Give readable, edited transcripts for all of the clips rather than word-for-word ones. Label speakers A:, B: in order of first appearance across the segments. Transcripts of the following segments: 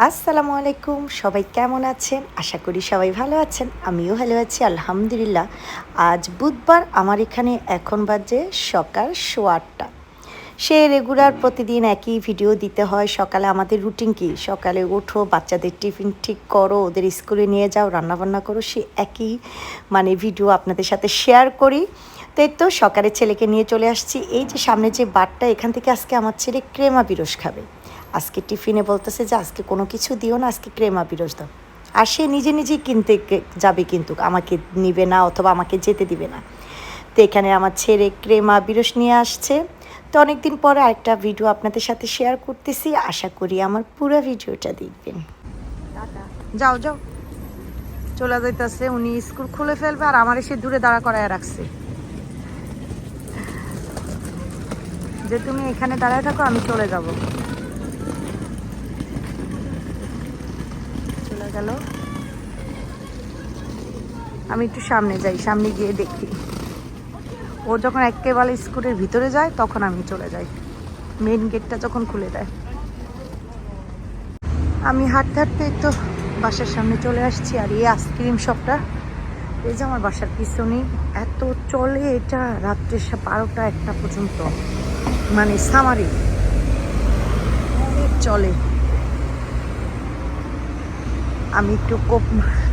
A: আসসালামু আলাইকুম, সবাই কেমন আছেন? আশা করি সবাই ভালো আছেন। আমিও ভালো আছি আলহামদুলিল্লাহ। আজ বুধবার, আমার এখানে এখন বাজে সকাল 8:15। সে রেগুলার প্রতিদিন একই ভিডিও দিতে হয়। সকালে আমাদের রুটিন কি? সকালে ওঠো, বাচ্চাদের টিফিন ঠিক করো, ওদের স্কুলে নিয়ে যাও, রান্নাবান্না করো, সে একই ভিডিও আপনাদের সাথে শেয়ার করি। তো এই তো সকালে ছেলেকে নিয়ে চলে আসছি। এই যে সামনে যে বারটা, এখান থেকে আজকে আমার ছেলে ক্রেমা বিরস খাবে। আজকে টিফিনে বলতেছে যে আজকে কোনো কিছু দিও না, আজকে ক্রেমা বিরস দাও। আর সে নিজে নিজেই কিনতে যাবে, কিন্তু আমাকে নিবে না অথবা আমাকে যেতে দিবে না। তো এখানে আমার ছেলে ক্রেমা বিরস নিয়ে আসছে। তো অনেক দিন পরে আরেকটা ভিডিও আপনাদের সাথে শেয়ার করতেছি, আশা করি আমার পুরো ভিডিওটা দেখবেন। যাও যাও, চলে যাইতেছে। উনি স্কুল খুলে ফেলবে আর আমার এসে দূরে দাঁড়া করায় রাখছে যে তুমি এখানে দাঁড়ায় থাকো, আমি চলে যাব। চলে গেল। আমি একটু সামনে যাই, সামনে গিয়ে দেখি। ও যখন একেবারে স্কুলের ভিতরে যায় তখন আমি চলে যাই, মেন গেটটা যখন খুলে দেয়। আমি হাঁটতে হাঁটতে তো বাসার সামনে চলে আসছি। আর এই আইসক্রিম শপটা, এই যে আমার বাসার পিছনেই, এত চলে এটা রাত্রে 12টা 1টা পর্যন্ত, মানে সামারি অনেক চলে। আমি একটু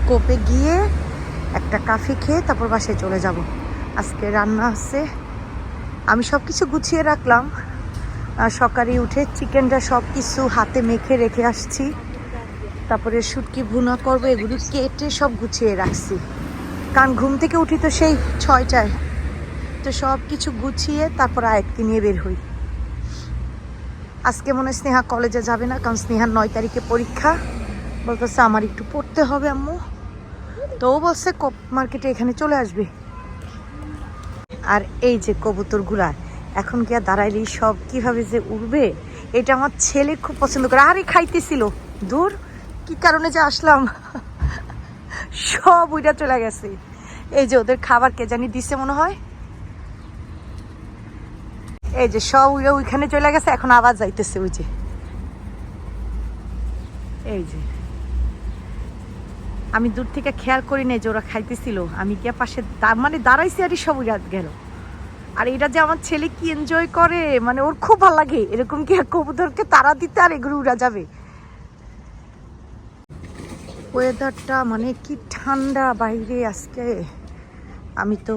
A: কোপে গিয়ে একটা কফি খেয়ে তারপর বাসায় চলে যাব। আজকে রান্না আছে, আমি সব কিছু গুছিয়ে রাখলাম। সকালে উঠে চিকেনটা সব কিছু হাতে মেখে রেখে আসছি। তারপরে শুটকি ভুনা করবো, এগুলি কেটে সব গুছিয়ে রাখছি। কারণ ঘুম থেকে উঠি তো সেই 6টায়। তো সব কিছু গুছিয়ে তারপর আয়াতকে নিয়ে বের হই। আজকে মনে হয় স্নেহা কলেজে যাবে না, কারণ স্নেহার 9 তারিখে পরীক্ষা। বলতেছে আমার একটু পড়তে হবে আম্মু। তো ও বলছে কোপ মার্কেটে এখানে চলে আসবে। আর এই যে কবুতরগুলা এখন কি আর দাঁড়াইলেই সব কিভাবে যে উড়বে, এটা আমার ছেলে খুব পছন্দ করে। আরে খাইতেছিল, দূর কি কারণে যে আসলাম, সব উইটা চলে গেছে। এই যে ওদের খাবার কে জানি দিছে মনে হয়, এই যে সব উইরা ওইখানে চলে গেছে। এখন আবার যাইতেছে ওই যে, এই যে আমি দূর থেকে খেয়াল করি নাই যে ওরা খাইতেছিল। আমি গিয়ে পাশে দাঁড়াইছি আর সব উইরা গেল। আর এটা যে আমার ছেলে কি এনজয় করে, মানে ওর খুব ভালো লাগে এরকম কি কবুতরকে তারা দিতে, আর এগুলো উড়া যাবে। ওয়েদারটা মানে কি ঠান্ডা বাইরে আজকে। আমি তো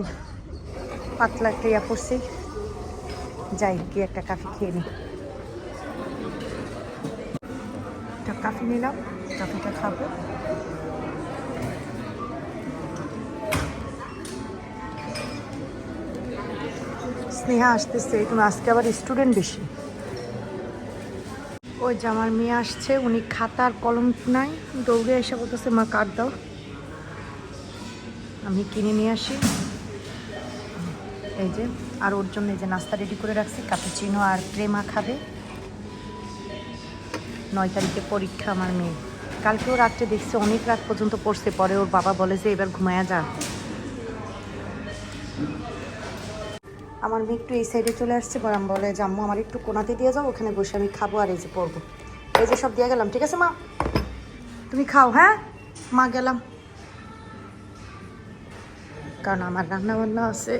A: পাতলা একটা ইয়া পড়ছি, যাই গিয়ে একটা কফি খেয়ে নিই। একটা কফি নিলাম, কফিটা খাবো। স্নেহা আসতেছে, এখন আজকে আবার স্টুডেন্ট বেশি। ওই যে আমার মেয়ে আসছে, উনি খাতার কলম নাই, দৌড়ে এসে বলতেছে মা কার্ড দাও, আমি কিনে নিয়ে আসি। এই যে আর ওর জন্য এই যে নাস্তা রেডি করে রাখছি, ক্যাপুচিনো আর ক্রেমা খাবে। 9 তারিখে পরীক্ষা আমার মেয়ে। কালকেও রাত্রে দেখছি অনেক রাত পর্যন্ত পড়ছে, পরে ওর বাবা বলে যে এবার ঘুমায়া যা। আমার মেয়ে একটু এই সাইডে চলে আসছে, বরাম বলে যে আম্মু আমার একটু কোনাতে দিয়ে যাও, ওখানে বসে আমি খাবো আর এই যে পড়বো। এই যে সব দিয়ে গেলাম, ঠিক আছে মা তুমি খাও। হ্যাঁ মা গেলাম, কারণ আমার রান্না বান্না আছে।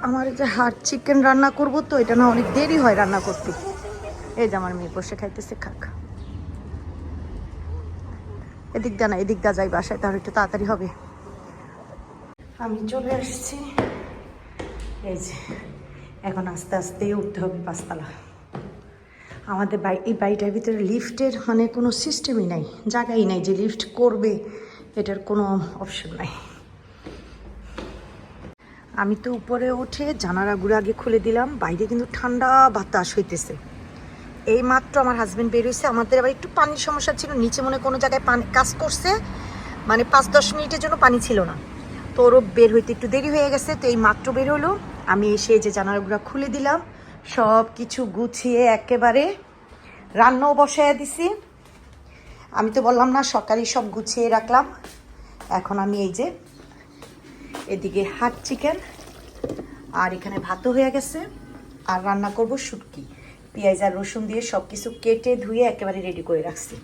A: আমার যে হার্ড চিকেন রান্না করব, তো এটা না অনেক দেরি হয় রান্না করতে। এই যে আমার মেয়ে বসে খাইতেছে, খাক। এদিক দা না, এদিক দা যাই বাসায়, তাহলে একটু তাড়াতাড়ি হবে। আমি চলে আসছি। এই যে এখন আস্তে আস্তে উঠতে হবে 5 তলা। আমাদের এই বাড়িটার ভিতরে লিফটের মানে কোনো সিস্টেমই নাই, জায়গাই নাই যে লিফট করবে, এটার কোনো অপশন নাই। আমি তো উপরে উঠে জানালাগুলো আগে খুলে দিলাম, বাইরে কিন্তু ঠান্ডা বাতাস হইতেছে। এই মাত্র আমার হাজব্যান্ড বের হয়েছে। আমাদের আবার একটু পানির সমস্যা ছিল, নিচে মনে কোনো জায়গায় পানি কাজ করছে, মানে 5-10 মিনিটের জন্য পানি ছিল না। তো ওরও বের হইতে একটু দেরি হয়ে গেছে, তো এই মাত্র বের হলো। আমি এসে যে জানালাগুলো খুলে দিলাম, সব কিছু গুছিয়ে একেবারে রান্নাও বসায় দিছি। আমি তো বললাম না সকালেই সব গুছিয়ে রাখলাম। এখন আমি এই যে এদিকে হাট চিকেন, আর এখানে ভাতও হয়ে গেছে, আর রান্না করব শুটকি। পেঁয়াজ আর রসুন দিয়ে সব কিছু কেটে ধুয়ে একেবারে রেডি করে রাখছি।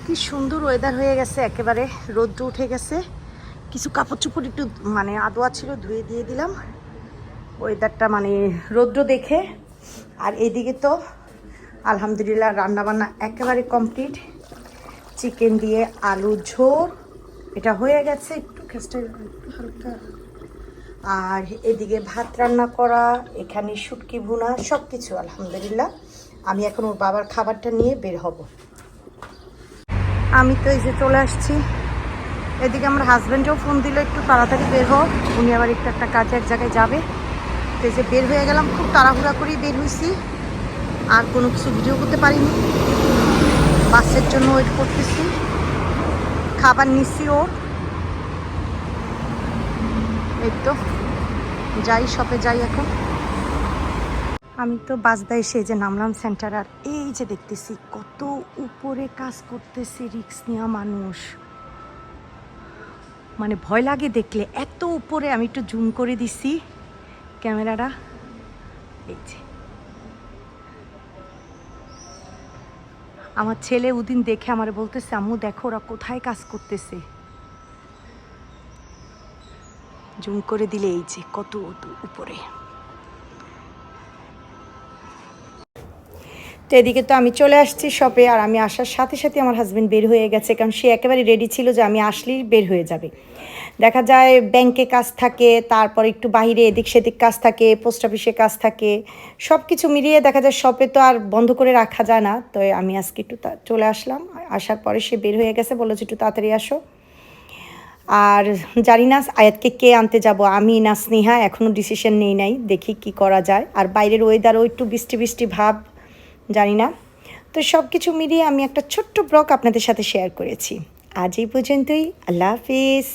A: কি সুন্দর ওয়েদার হয়ে গেছে, একেবারে রোদ্র উঠে গেছে। কিছু কাপড় চোপড় একটু মানে আদোয়া ছিল, ধুয়ে দিয়ে দিলাম ওয়েদারটা মানে রৌদ্র দেখে। আর এদিকে তো আলহামদুলিল্লাহ রান্নাবান্না একেবারে কমপ্লিট। চিকেন দিয়ে আলু ঝোল এটা হয়ে গেছে, একটু খেস্টা একটু হালকা। আর এদিকে ভাত রান্না করা, এখানে শুটকি ভুনা, সব কিছু আলহামদুলিল্লাহ। আমি এখন ওর বাবার খাবারটা নিয়ে বের হব। আমি তো এই যে চলে আসছি। এদিকে আমার হাজব্যান্ডও ফোন দিল একটু তাড়াতাড়ি বের হোক, উনি আবার একটু একটা কাজে এক জায়গায় যাবে। তো এই যে বের হয়ে গেলাম, খুব তাড়াহুড়া করেই বের হয়েছি, আর কোনো কিছু ভিডিও করতে পারিনি। বাসের জন্য ওয়েট করতেছি, খাবার নিচ্ছি ওর। এই তো যাই, শপে যাই এখন। আমি তো বাসদা এসে যে নামলাম সেন্টার, আর এই যে দেখতেছি কত উপরে কাজ করতেছে রিক্স নেওয়া মানুষ, মানে ভয় লাগে দেখলে এত উপরে। আমি একটু জুম করে দিছি ক্যামেরাটা, এই যে আমার ছেলে ওদিন দেখে আমার বলতেছে আম্মু দেখো ওরা কোথায় কাজ করতেছে। জুম করে দিলে এই যে কত উপরে। তো এদিকে তো আমি চলে আসছি শপে, আর আমি আসার সাথে সাথে আমার হাজব্যান্ড বের হয়ে গেছে, কারণ সে একেবারে রেডি ছিল যে আমি আসলেই বের হয়ে যাবে। দেখা যায় ব্যাংকে কাজ থাকে, তারপর একটু বাইরে এদিক সেদিক কাজ থাকে, পোস্ট অফিসে কাজ থাকে, সব কিছু মিলিয়ে দেখা যায় শপে তো আর বন্ধ করে রাখা যায় না। তো আমি আজকে একটু চলে আসলাম, আসার পরে সে বের হয়ে গেছে, বললো যে একটু তাড়াতাড়ি আসো। আর জানি না আয়াতকে কে আনতে যাব, আমি না স্নেহা, এখনও ডিসিশন নেই নাই, দেখি কি করা যায়। আর বাইরের ওয়েদারও একটু বৃষ্টি বৃষ্টি ভাব, জানি না। তো সব কিছু মিলিয়ে আমি একটা ছোট্ট ব্লগ আপনাদের সাথে শেয়ার করেছি। আজ এই পর্যন্তই, আল্লাহ হাফিজ।